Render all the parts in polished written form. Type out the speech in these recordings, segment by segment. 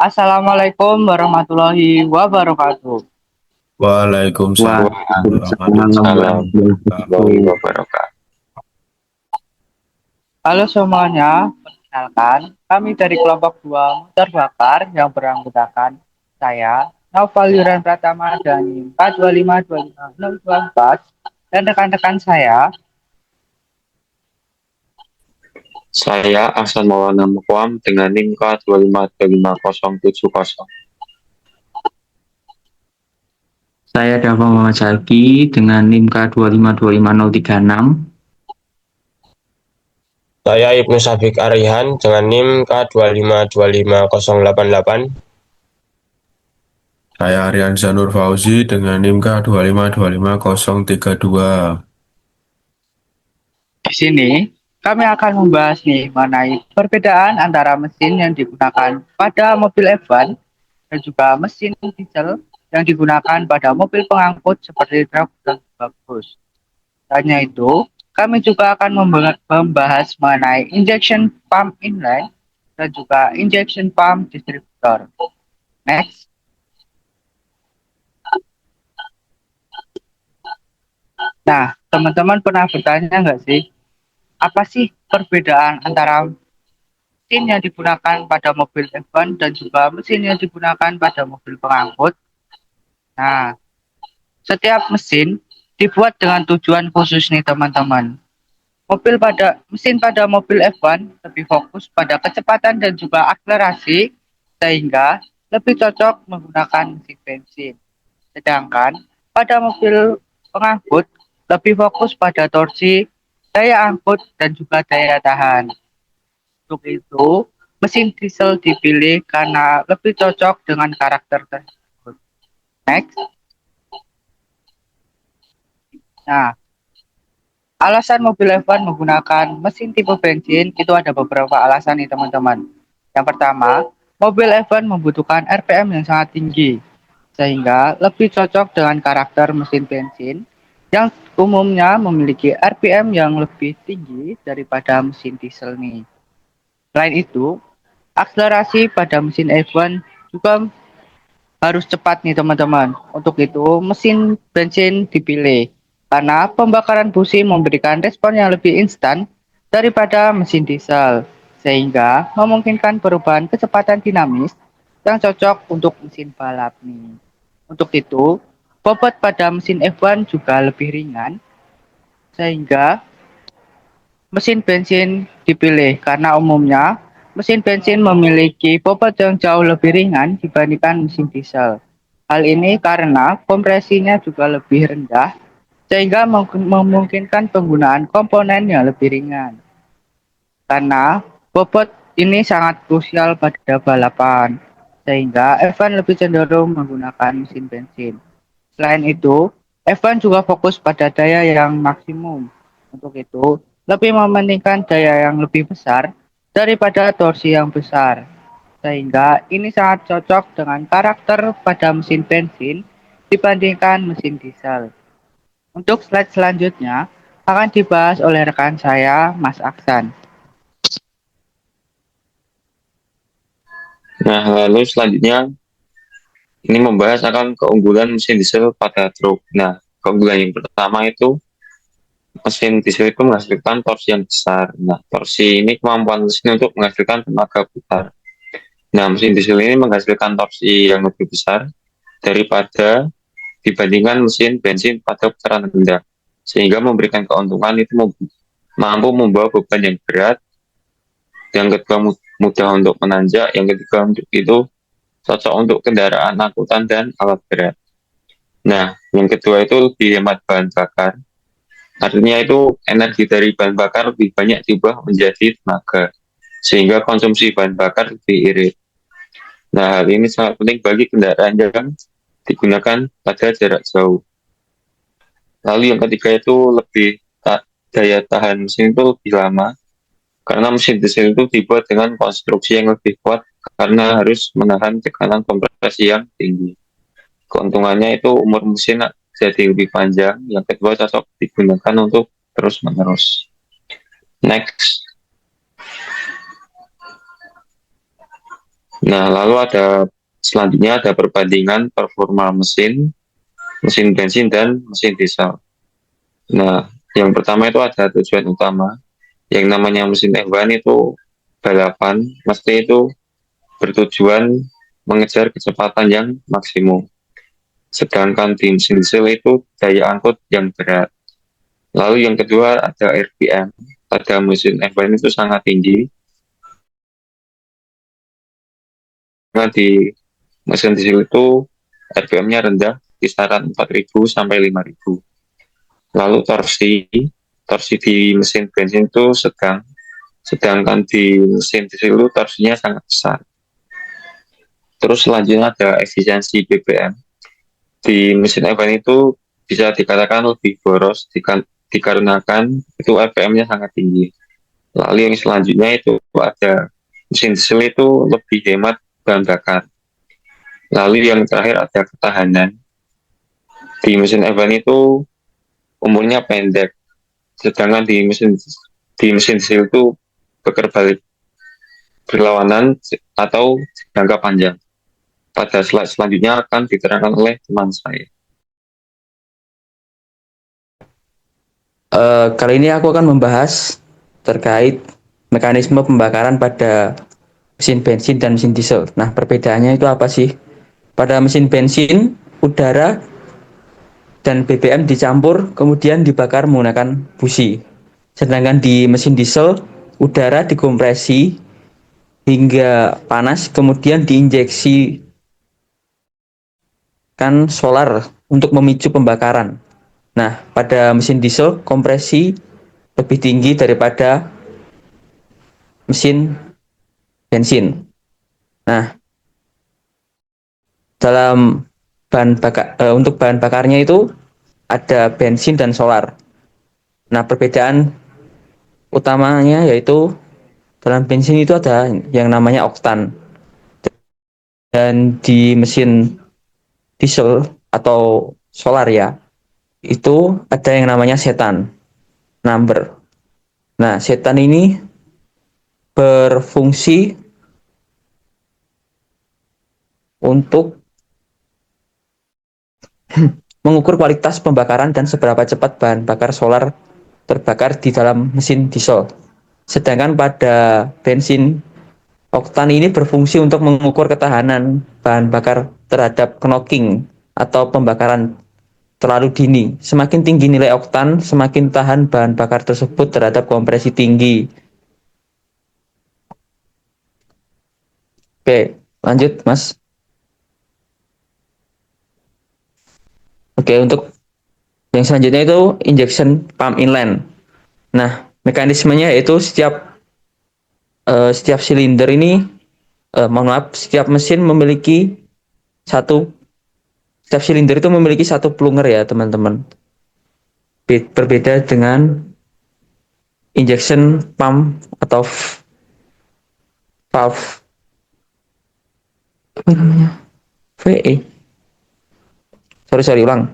Assalamualaikum warahmatullahi wabarakatuh. Waalaikumsalam Waalaikumsalam warahmatullahi warahmatullahi wabarakatuh. wabarakatuh. Halo semuanya, perkenalkan kami dari kelompok 2 Motor Bakar yang beranggotakan saya, Naufal Yuran Pratama dan 4252564 dan rekan-rekan saya. Saya Ahsan Maulana Mukwam dengan NIM K2525070. Saya Dava Muhammad Zaki dengan NIM K2525036. Saya Ibnu Syafiq Arihan dengan NIM K2525088. Saya Aryan Zanur Fauzi dengan NIM K2525032. Di sini kami akan membahas mengenai perbedaan antara mesin yang digunakan pada mobil F1 dan juga mesin diesel yang digunakan pada mobil pengangkut seperti truk dan juga bus. Hanya itu, kami juga akan membahas mengenai injection pump inline dan juga injection pump distributor. Next. Nah, teman-teman pernah bertanya nggak sih, apa sih perbedaan antara mesin yang digunakan pada mobil F1 dan juga mesin yang digunakan pada mobil pengangkut? Nah, setiap mesin dibuat dengan tujuan khusus nih teman-teman. Mesin pada mobil F1 lebih fokus pada kecepatan dan juga akselerasi sehingga lebih cocok menggunakan mesin bensin. Sedangkan pada mobil pengangkut lebih fokus pada torsi, daya angkut dan juga daya tahan. Untuk itu, mesin diesel dipilih karena lebih cocok dengan karakter tersebut. Next. Nah, alasan mobil F1 menggunakan mesin tipe bensin itu ada beberapa alasan nih teman-teman. Yang pertama, mobil F1 membutuhkan RPM yang sangat tinggi, sehingga lebih cocok dengan karakter mesin bensin yang umumnya memiliki RPM yang lebih tinggi daripada mesin diesel nih. Selain itu, akselerasi pada mesin F1 juga harus cepat nih teman-teman. Untuk itu mesin bensin dipilih karena pembakaran busi memberikan respon yang lebih instan daripada mesin diesel sehingga memungkinkan perubahan kecepatan dinamis yang cocok untuk mesin balap nih. Untuk itu, bobot pada mesin F1 juga lebih ringan sehingga mesin bensin dipilih karena umumnya mesin bensin memiliki bobot yang jauh lebih ringan dibandingkan mesin diesel. Hal ini karena kompresinya juga lebih rendah sehingga memungkinkan penggunaan komponen yang lebih ringan. Karena bobot ini sangat krusial pada balapan sehingga F1 lebih cenderung menggunakan mesin bensin. Selain itu, F1 juga fokus pada daya yang maksimum. Untuk itu, lebih mementingkan daya yang lebih besar daripada torsi yang besar. Sehingga ini sangat cocok dengan karakter pada mesin bensin dibandingkan mesin diesel. Untuk slide selanjutnya akan dibahas oleh rekan saya, Mas Aksan. Nah, lalu selanjutnya ini membahas akan keunggulan mesin diesel pada truk. Nah, keunggulan yang pertama itu mesin diesel itu menghasilkan torsi yang besar. Nah, torsi ini kemampuan mesin untuk menghasilkan tenaga putar. Nah, mesin diesel ini menghasilkan torsi yang lebih besar daripada dibandingkan mesin bensin pada putaran rendah, sehingga memberikan keuntungan itu mampu membawa beban yang berat, yang kedua mudah untuk menanjak, yang ketiga untuk itu cocok untuk kendaraan angkutan dan alat berat. Nah, yang kedua itu lebih hemat bahan bakar, artinya itu energi dari bahan bakar lebih banyak diubah menjadi tenaga, sehingga konsumsi bahan bakar lebih irit. Nah, hal ini sangat penting bagi kendaraan yang digunakan pada jarak jauh. Lalu yang ketiga itu daya tahan mesin itu lebih lama karena mesin diesel itu dibuat dengan konstruksi yang lebih kuat karena harus menahan tekanan kompresi yang tinggi. Keuntungannya itu umur mesin jadi lebih panjang. Yang kedua cocok digunakan untuk terus menerus. Next. Nah, lalu selanjutnya ada perbandingan performa mesin bensin dan mesin diesel. Nah, yang pertama itu ada tujuan utama. Yang namanya mesin F1 itu balapan, mesti itu bertujuan mengejar kecepatan yang maksimum. Sedangkan di mesin diesel itu daya angkut yang berat. Lalu yang kedua ada RPM. Pada mesin F1 itu sangat tinggi. Karena di mesin diesel itu RPM-nya rendah, kisaran 4.000 sampai 5.000. Lalu torsi di mesin bensin itu sedang, sedangkan di mesin diesel itu torsinya sangat besar. Terus selanjutnya ada efisiensi BBM. Di mesin F1 itu bisa dikatakan lebih boros dikarenakan itu RPM-nya sangat tinggi. Lalu yang selanjutnya itu ada mesin diesel itu lebih hemat bahan bakar. Lalu yang terakhir ada ketahanan. Di mesin F1 itu umurnya pendek, sedangkan di mesin diesel itu berlawanan atau jangka panjang. Pada slide selanjutnya akan diterangkan oleh teman saya. Kali ini aku akan membahas terkait mekanisme pembakaran pada mesin bensin dan mesin diesel. Nah, perbedaannya itu apa sih? Pada mesin bensin, udara dan BBM dicampur kemudian dibakar menggunakan busi. Sedangkan di mesin diesel, udara dikompresi hingga panas kemudian diinjeksi solar untuk memicu pembakaran. Nah, pada mesin diesel kompresi lebih tinggi daripada mesin bensin. Nah, dalam untuk bahan bakarnya itu ada bensin dan solar. Nah, perbedaan utamanya yaitu dalam bensin itu ada yang namanya oktan, dan di mesin diesel atau solar ya itu ada yang namanya setan number. Nah, setan ini berfungsi untuk mengukur kualitas pembakaran dan seberapa cepat bahan bakar solar terbakar di dalam mesin diesel. Sedangkan pada bensin, oktan ini berfungsi untuk mengukur ketahanan bahan bakar terhadap knocking atau pembakaran terlalu dini. Semakin tinggi nilai oktan, semakin tahan bahan bakar tersebut terhadap kompresi tinggi. Oke, lanjut Mas. Oke, untuk yang selanjutnya itu injection pump inline. Nah, mekanismenya yaitu setiap silinder ini, setiap mesin memiliki setiap silinder itu memiliki satu plunger ya teman-teman. Berbeda dengan injection pump atau valve, apa namanya, VE. Sorry, ulang.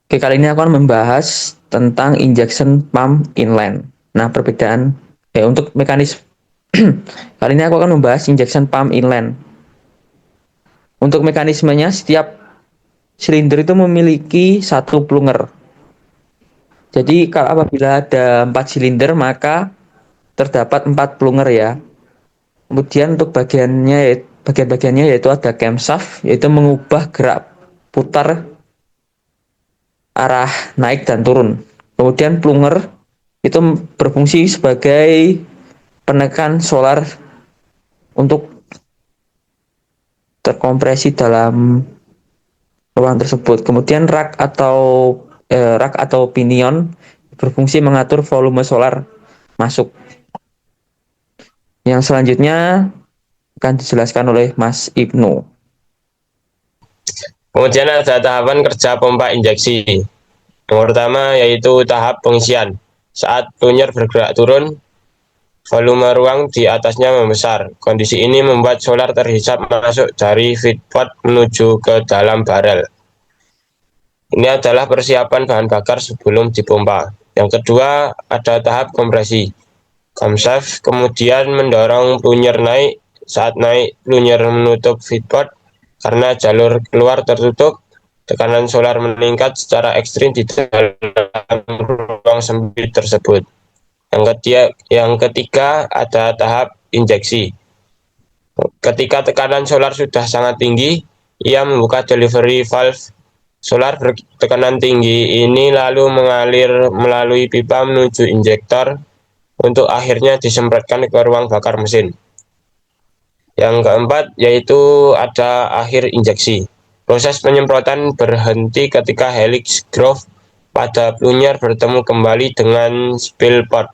Oke, kali ini aku akan membahas tentang injection pump inline. Nah, perbedaan untuk mekanisme kali ini aku akan membahas injection pump inline. Untuk mekanismenya, setiap silinder itu memiliki satu plunger. Jadi apabila ada 4 silinder maka terdapat 4 plunger ya. Kemudian untuk bagian-bagiannya yaitu ada camshaft, yaitu mengubah gerak putar arah naik dan turun. Kemudian plunger itu berfungsi sebagai penekan solar untuk terkompresi dalam ruang tersebut. Kemudian rak atau pinion berfungsi mengatur volume solar masuk. Yang selanjutnya akan dijelaskan oleh Mas Ibnu. Kemudian ada tahapan kerja pompa injeksi. Yang pertama yaitu tahap pengisian. Saat plunger bergerak turun, volume ruang di atasnya membesar. Kondisi ini membuat solar terhisap masuk dari feedpot menuju ke dalam barel. Ini adalah persiapan bahan bakar sebelum dipompa. Yang kedua ada tahap kompresi. camshaft, kemudian mendorong plunger naik. Saat naik, plunger menutup feedport karena jalur keluar tertutup. Tekanan solar meningkat secara ekstrim di dalam ruang sempit tersebut. Yang ketiga ada tahap injeksi. Ketika tekanan solar sudah sangat tinggi, ia membuka delivery valve solar bertekanan tinggi ini lalu mengalir melalui pipa menuju injektor untuk akhirnya disemprotkan ke ruang bakar mesin. Yang keempat yaitu ada akhir injeksi. Proses penyemprotan berhenti ketika helix groove pada plunger bertemu kembali dengan spill port.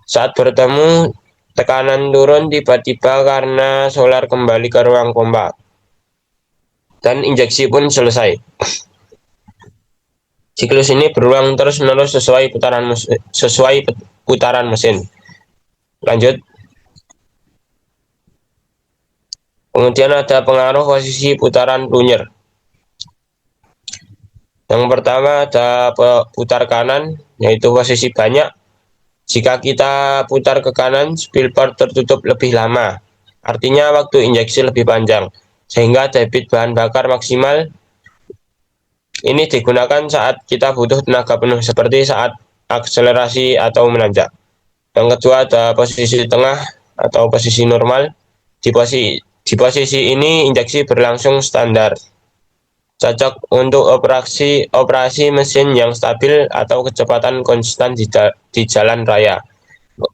Saat bertemu, tekanan turun tiba-tiba karena solar kembali ke ruang pompa. Dan injeksi pun selesai. Siklus ini berulang terus-menerus sesuai putaran mesin. Lanjut. Kemudian ada pengaruh posisi putaran plunger. Yang pertama ada putar kanan, yaitu posisi banyak. Jika kita putar ke kanan, spill port tertutup lebih lama. Artinya waktu injeksi lebih panjang, sehingga debit bahan bakar maksimal. Ini digunakan saat kita butuh tenaga penuh, seperti saat akselerasi atau menanjak. Yang kedua ada posisi tengah atau posisi normal. Di posisi ini injeksi berlangsung standar, cocok untuk operasi mesin yang stabil atau kecepatan konstan di jalan raya.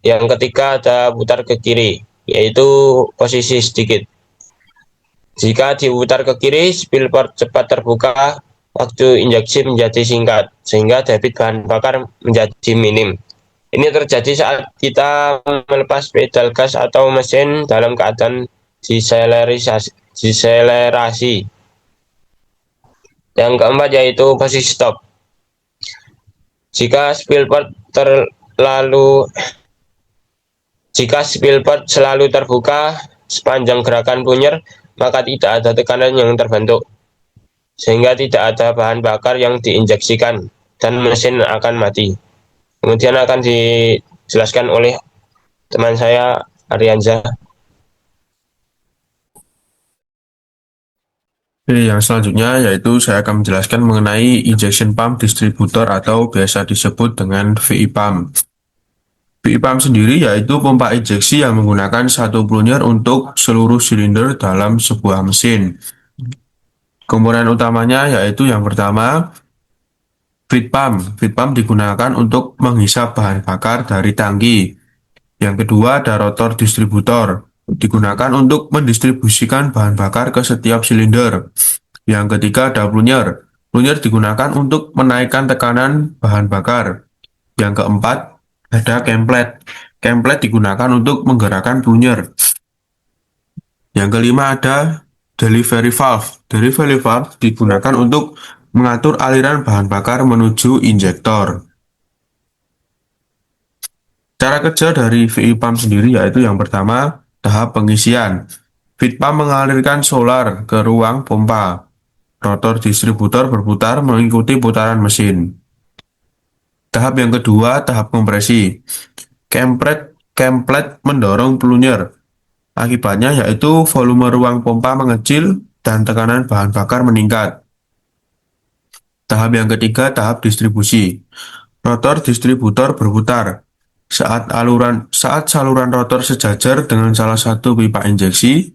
Yang ketiga ada putar ke kiri, yaitu posisi sedikit. Jika diputar ke kiri, spill port cepat terbuka, waktu injeksi menjadi singkat, sehingga debit bahan bakar menjadi minim. Ini terjadi saat kita melepas pedal gas atau mesin dalam keadaan deselerasi. Yang keempat yaitu posisi stop. Jika spill port selalu terbuka sepanjang gerakan plunger, maka tidak ada tekanan yang terbentuk, sehingga tidak ada bahan bakar yang diinjeksikan dan mesin akan mati. Kemudian akan dijelaskan oleh teman saya Arianza. Yang selanjutnya yaitu saya akan menjelaskan mengenai injection pump distributor atau biasa disebut dengan VI pump. VI pump sendiri yaitu pompa injeksi yang menggunakan satu plunger untuk seluruh silinder dalam sebuah mesin. Komponen utamanya yaitu yang pertama, feed pump. Feed pump digunakan untuk menghisap bahan bakar dari tangki. Yang kedua ada rotor distributor, digunakan untuk mendistribusikan bahan bakar ke setiap silinder. Yang ketiga ada plunger. Plunger digunakan untuk menaikkan tekanan bahan bakar. Yang keempat ada cam-plate. Cam-plate digunakan untuk menggerakkan plunger. Yang kelima ada delivery valve. Delivery valve digunakan untuk mengatur aliran bahan bakar menuju injektor. Cara kerja dari VI pump sendiri yaitu yang pertama, tahap pengisian. Feed pump mengalirkan solar ke ruang pompa. Rotor distributor berputar mengikuti putaran mesin. Tahap yang kedua, tahap kompresi. Cam-plate mendorong plunger. Akibatnya yaitu volume ruang pompa mengecil dan tekanan bahan bakar meningkat. Tahap yang ketiga, tahap distribusi. Rotor distributor berputar. Saat saluran rotor sejajar dengan salah satu pipa injeksi,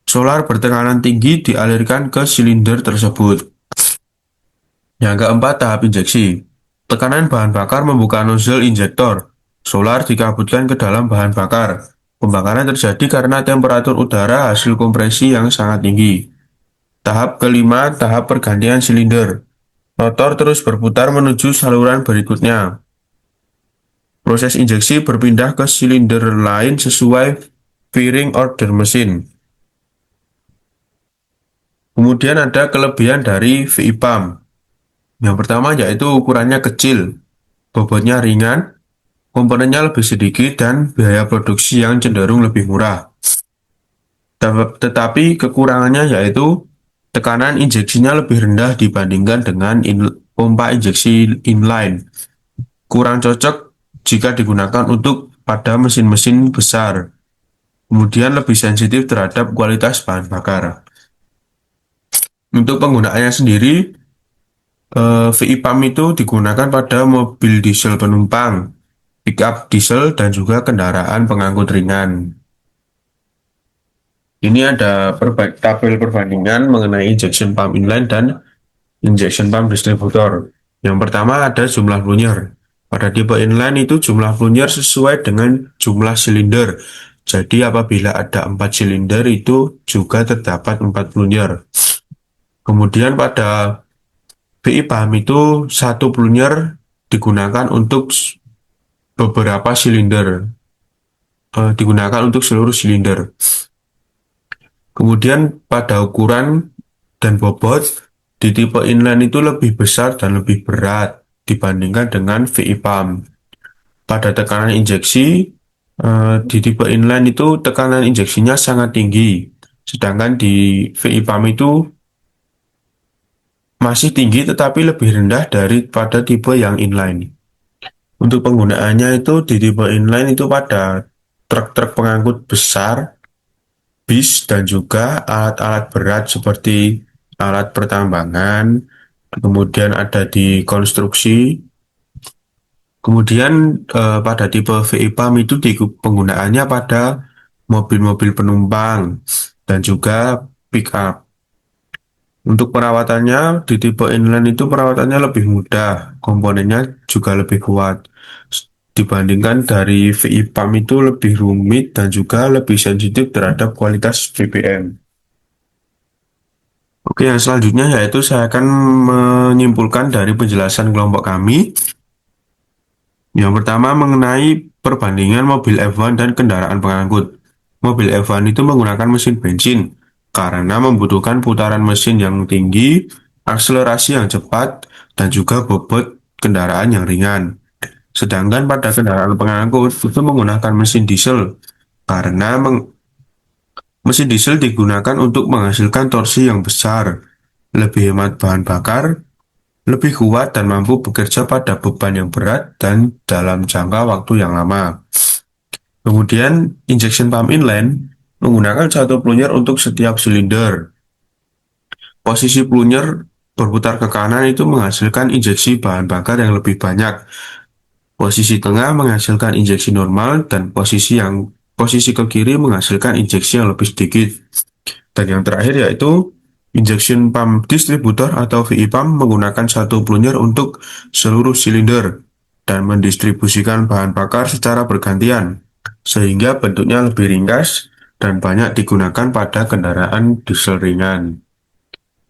solar bertekanan tinggi dialirkan ke silinder tersebut. Yang keempat, tahap injeksi. Tekanan bahan bakar membuka nozzle injektor. Solar dikabutkan ke dalam bahan bakar. Pembakaran terjadi karena temperatur udara hasil kompresi yang sangat tinggi. Tahap kelima, tahap pergantian silinder. Rotor terus berputar menuju saluran berikutnya. Proses injeksi berpindah ke silinder lain sesuai firing order mesin. Kemudian ada kelebihan dari VI pump. Yang pertama yaitu ukurannya kecil, bobotnya ringan, komponennya lebih sedikit, dan biaya produksi yang cenderung lebih murah. Tetapi kekurangannya yaitu tekanan injeksinya lebih rendah dibandingkan dengan pompa injeksi inline. Kurang cocok jika digunakan untuk pada mesin-mesin besar. Kemudian lebih sensitif terhadap kualitas bahan bakar. Untuk penggunaannya sendiri, VI pump itu digunakan pada mobil diesel penumpang, pickup diesel, dan juga kendaraan pengangkut ringan. Ini ada tabel perbandingan mengenai injection pump inline dan injection pump distributor. Yang pertama ada jumlah plunger. Pada tipe inline itu jumlah plunger sesuai dengan jumlah silinder. Jadi apabila ada 4 silinder itu juga terdapat 4 plunger. Kemudian pada VI pump itu satu plunger digunakan untuk beberapa silinder. Digunakan untuk seluruh silinder. Kemudian pada ukuran dan bobot di tipe inline itu lebih besar dan lebih berat dibandingkan dengan VI pump. Pada tekanan injeksi di tipe inline itu tekanan injeksinya sangat tinggi, sedangkan di VI pump itu masih tinggi tetapi lebih rendah daripada tipe yang inline. Untuk penggunaannya itu di tipe inline itu pada truk-truk pengangkut besar, bis, dan juga alat-alat berat seperti alat pertambangan, kemudian ada di konstruksi. Kemudian pada tipe VI pump itu penggunaannya pada mobil-mobil penumpang dan juga pick up. Untuk perawatannya di tipe inline itu perawatannya lebih mudah, komponennya juga lebih kuat. Dibandingkan dari VI pump itu lebih rumit dan juga lebih sensitif terhadap kualitas BBM. Oke, yang selanjutnya yaitu saya akan menyimpulkan dari penjelasan kelompok kami. Yang pertama mengenai perbandingan mobil F1 dan kendaraan pengangkut. Mobil F1 itu menggunakan mesin bensin karena membutuhkan putaran mesin yang tinggi, akselerasi yang cepat, dan juga bobot kendaraan yang ringan. Sedangkan pada kendaraan pengangkut itu menggunakan mesin diesel karena mesin diesel digunakan untuk menghasilkan torsi yang besar, lebih hemat bahan bakar, lebih kuat dan mampu bekerja pada beban yang berat dan dalam jangka waktu yang lama. Kemudian injection pump inline menggunakan satu plunger untuk setiap silinder. Posisi plunger berputar ke kanan itu menghasilkan injeksi bahan bakar yang lebih banyak. Posisi tengah menghasilkan injeksi normal dan posisi ke kiri menghasilkan injeksi yang lebih sedikit. Dan yang terakhir yaitu injection pump distributor atau VI pump menggunakan satu plunger untuk seluruh silinder dan mendistribusikan bahan bakar secara bergantian sehingga bentuknya lebih ringkas dan banyak digunakan pada kendaraan diesel ringan.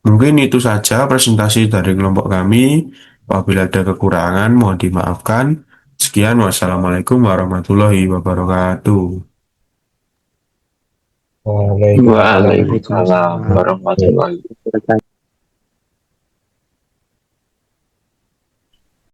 Mungkin itu saja presentasi dari kelompok kami. Apabila ada kekurangan mohon dimaafkan. Sekian, wassalamualaikum warahmatullahi wabarakatuh. Waalaikumsalam warahmatullahi wabarakatuh.